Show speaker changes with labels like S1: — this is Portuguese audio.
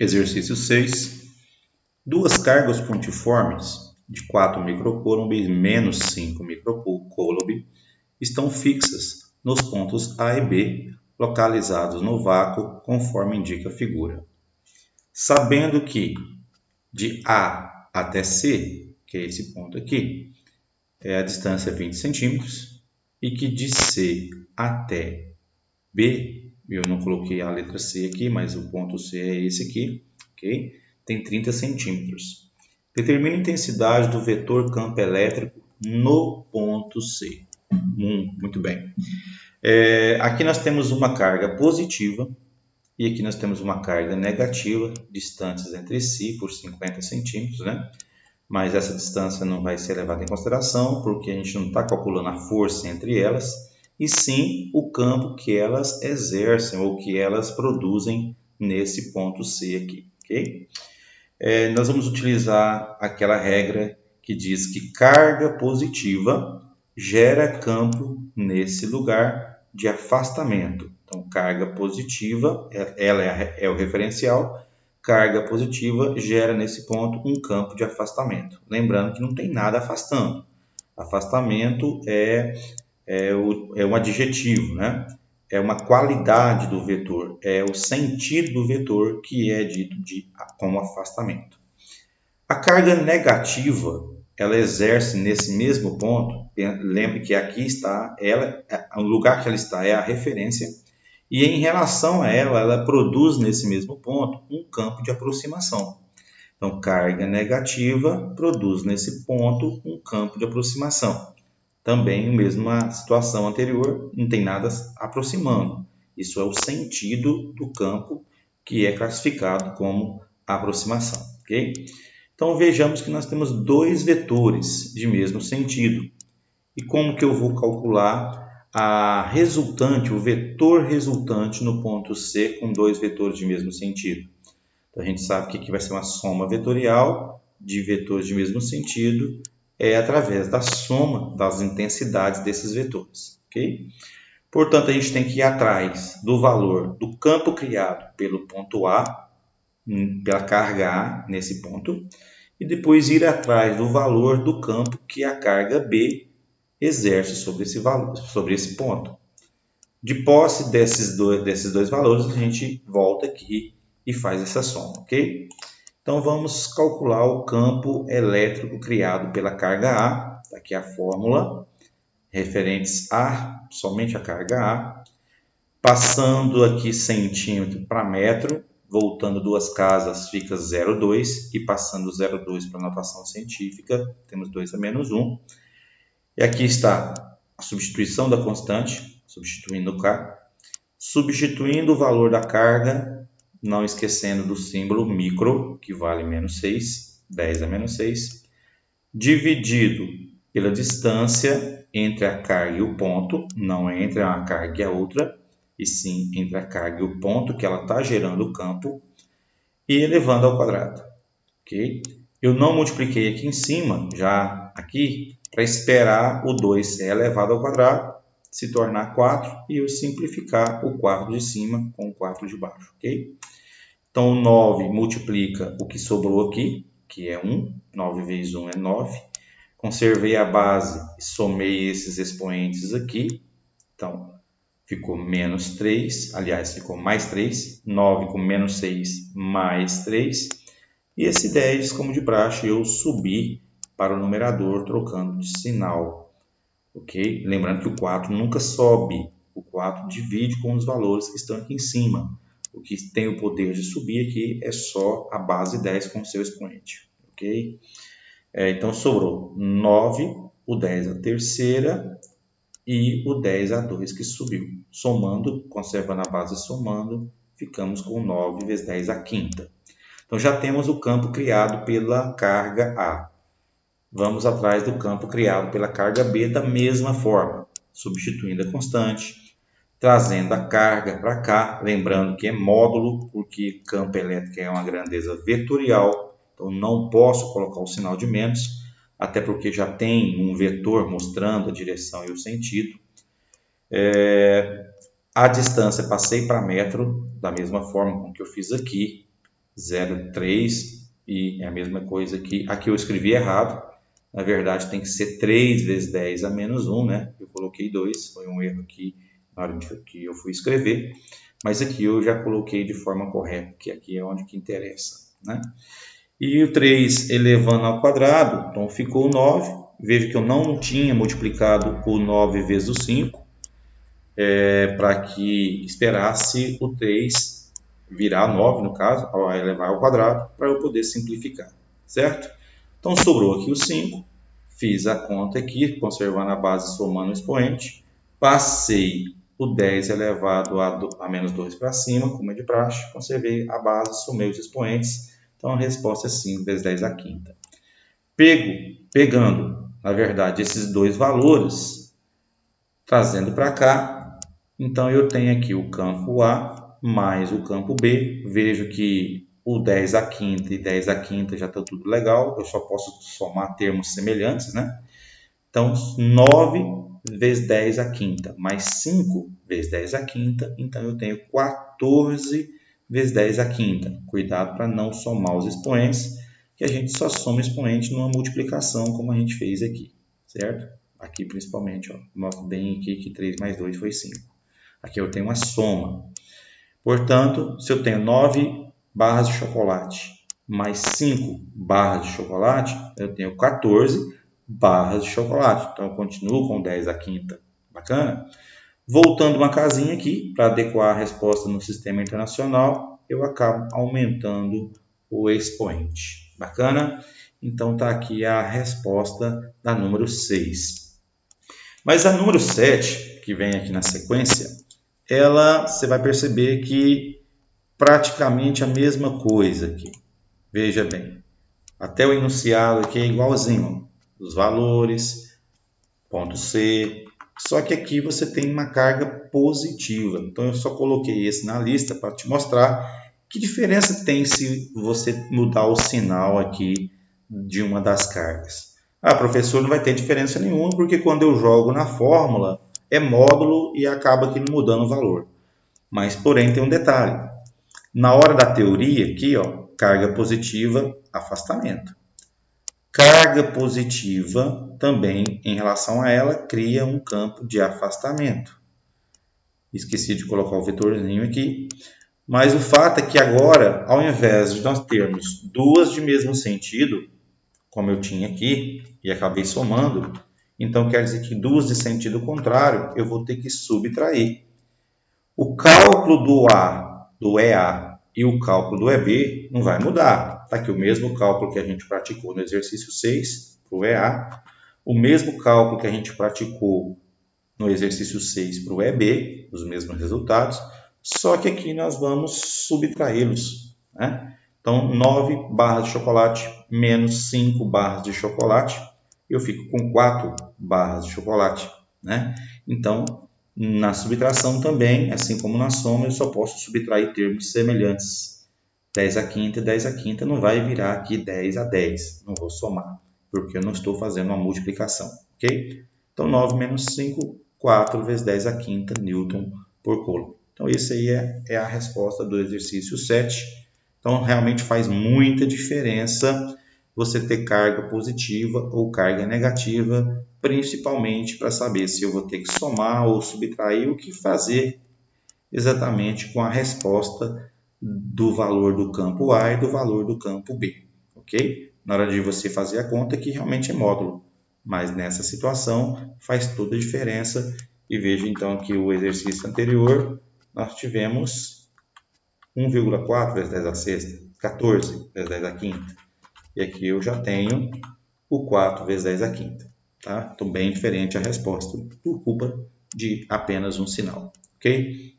S1: Exercício 6. Duas cargas pontiformes de 4 microcoulomb e menos 5 microcoulomb estão fixas nos pontos A e B, localizados no vácuo, conforme indica a figura. Sabendo que de A até C, que é esse ponto aqui, a distância é 20 centímetros, e que de C até B, eu não coloquei a letra C aqui, mas o ponto C é esse aqui, ok? Tem 30 centímetros. Determine a intensidade do vetor campo elétrico no ponto C. Muito bem. Aqui nós temos uma carga positiva e aqui nós temos uma carga negativa, distantes entre si por 50 centímetros, né? Mas essa distância não vai ser levada em consideração, porque a gente não está calculando a força entre elas, e sim o campo que elas exercem ou que elas produzem nesse ponto C aqui, ok? Nós vamos utilizar aquela regra que diz que carga positiva gera campo nesse lugar de afastamento. Então, carga positiva, ela é o referencial, carga positiva gera nesse ponto um campo de afastamento. Lembrando que não tem nada afastando. Afastamento é um adjetivo, né? É uma qualidade do vetor, é o sentido do vetor que é dito como afastamento. A carga negativa, ela exerce nesse mesmo ponto, lembre que aqui está, o lugar que ela está é a referência, e em relação a ela produz nesse mesmo ponto um campo de aproximação. Então, carga negativa produz nesse ponto um campo de aproximação. Também, mesma situação anterior, não tem nada aproximando. Isso é o sentido do campo que é classificado como aproximação, ok? Então, vejamos que nós temos dois vetores de mesmo sentido. E como que eu vou calcular a resultante, o vetor resultante no ponto C com dois vetores de mesmo sentido? Então, a gente sabe que aqui vai ser uma soma vetorial de vetores de mesmo sentido, através da soma das intensidades desses vetores, ok? Portanto, a gente tem que ir atrás do valor do campo criado pelo ponto A, pela carga A nesse ponto, e depois ir atrás do valor do campo que a carga B exerce sobre esse ponto. De posse desses dois valores, a gente volta aqui e faz essa soma, ok? Então, vamos calcular o campo elétrico criado pela carga A. Aqui a fórmula, referentes a somente a carga A. Passando aqui centímetro para metro, voltando duas casas, fica 0,2. E passando 0,2 para a notação científica, temos 2 a menos 1. E aqui está a substituição da constante, substituindo o K. Substituindo o valor da carga, não esquecendo do símbolo micro, que vale menos 6, 10 a menos 6, dividido pela distância entre a carga e o ponto, não é entre uma carga e a outra, e sim entre a carga e o ponto que ela está gerando o campo, e elevando ao quadrado. Okay? Eu não multipliquei aqui em cima, já aqui, para esperar o 2 ser elevado ao quadrado, se tornar 4 e eu simplificar o 4 de cima com o 4 de baixo, ok? Então, 9 multiplica o que sobrou aqui, que é 1. 9 vezes 1 é 9. Conservei a base e somei esses expoentes aqui. Então, ficou menos 3. Aliás, ficou mais 3. 9 com menos 6 mais 3. E esse 10, como de praxe, eu subi para o numerador trocando de sinal. Ok? Lembrando que o 4 nunca sobe, o 4 divide com os valores que estão aqui em cima. O que tem o poder de subir aqui é só a base 10 com o seu expoente. Ok? Então sobrou 9, o 10 a terceira e o 10 a 2 que subiu. Somando, conservando a base somando, ficamos com 9 vezes 10 a quinta. Então já temos o campo criado pela carga A. Vamos atrás do campo criado pela carga B da mesma forma, substituindo a constante, trazendo a carga para cá, lembrando que é módulo, porque campo elétrico é uma grandeza vetorial, então não posso colocar o sinal de menos, até porque já tem um vetor mostrando a direção e o sentido. A distância passei para metro, da mesma forma com que eu fiz aqui, 0,3 e é a mesma coisa que aqui eu escrevi errado. Na verdade, tem que ser 3 vezes 10 a menos 1, né? Eu coloquei 2, foi um erro aqui na hora que eu fui escrever. Mas aqui eu já coloquei de forma correta, que aqui é onde que interessa, né? E o 3 elevando ao quadrado, então ficou 9. Veja que eu não tinha multiplicado o 9 vezes o 5, para que esperasse o 3 virar 9, no caso, ao elevar ao quadrado, para eu poder simplificar, certo? Então, sobrou aqui o 5, fiz a conta aqui, conservando a base, somando o expoente, passei o 10 elevado a menos 2 para cima, como é de praxe, conservei a base, somei os expoentes, então a resposta é 5 vezes 10 à quinta. Pegando, na verdade, esses dois valores, trazendo para cá, então eu tenho aqui o campo A mais o campo B, vejo que o 10 à quinta e 10 à quinta já está tudo legal, eu só posso somar termos semelhantes, né? Então, 9 vezes 10 à quinta, mais 5 vezes 10 à quinta, então eu tenho 14 vezes 10 à quinta. Cuidado para não somar os expoentes, que a gente só soma expoente numa multiplicação, como a gente fez aqui, certo? Aqui principalmente, ó, mostra bem aqui que 3 mais 2 foi 5. Aqui eu tenho uma soma. Portanto, se eu tenho 9 barras de chocolate mais 5 barras de chocolate, eu tenho 14 barras de chocolate. Então, eu continuo com 10 à quinta. Bacana? Voltando uma casinha aqui, para adequar a resposta no sistema internacional, eu acabo aumentando o expoente. Bacana? Então, está aqui a resposta da número 6. Mas a número 7, que vem aqui na sequência, você vai perceber que praticamente a mesma coisa aqui. Veja bem, até o enunciado aqui é igualzinho. Os valores, ponto C. Só que aqui você tem uma carga positiva. Então eu só coloquei esse na lista para te mostrar que diferença tem se você mudar o sinal aqui de uma das cargas. Ah, professor, não vai ter diferença nenhuma, porque quando eu jogo na fórmula é módulo e acaba aqui não mudando o valor. Mas, porém, tem um detalhe. Na hora da teoria, aqui, ó, carga positiva, afastamento. Carga positiva, também, em relação a ela, cria um campo de afastamento. Esqueci de colocar o vetorzinho aqui. Mas o fato é que agora, ao invés de nós termos duas de mesmo sentido, como eu tinha aqui, e acabei somando, então quer dizer que duas de sentido contrário, eu vou ter que subtrair. O cálculo do EA e o cálculo do EB não vai mudar. Está aqui o mesmo cálculo que a gente praticou no exercício 6 para o EA, o mesmo cálculo que a gente praticou no exercício 6 para o EB, os mesmos resultados, só que aqui nós vamos subtraí-los, né? Então, 9 barras de chocolate menos 5 barras de chocolate, eu fico com 4 barras de chocolate, né? Então, na subtração também, assim como na soma, eu só posso subtrair termos semelhantes. 10 à quinta e 10 à quinta não vai virar aqui 10 a 10. Não vou somar, porque eu não estou fazendo uma multiplicação, ok? Então, 9 menos 5, 4 vezes 10 à quinta Newton por Coulomb. Então, esse aí é a resposta do exercício 7. Então, realmente faz muita diferença você ter carga positiva ou carga negativa, principalmente para saber se eu vou ter que somar ou subtrair, o que fazer exatamente com a resposta do valor do campo A e do valor do campo B, ok? Na hora de você fazer a conta, que realmente é módulo, mas nessa situação faz toda a diferença. E veja então que o exercício anterior nós tivemos 1,4 vezes 10 à sexta, 14 vezes 10 à quinta. E aqui eu já tenho o 4 vezes 10 à quinta. Tá? Então, bem diferente a resposta por culpa de apenas um sinal. Ok?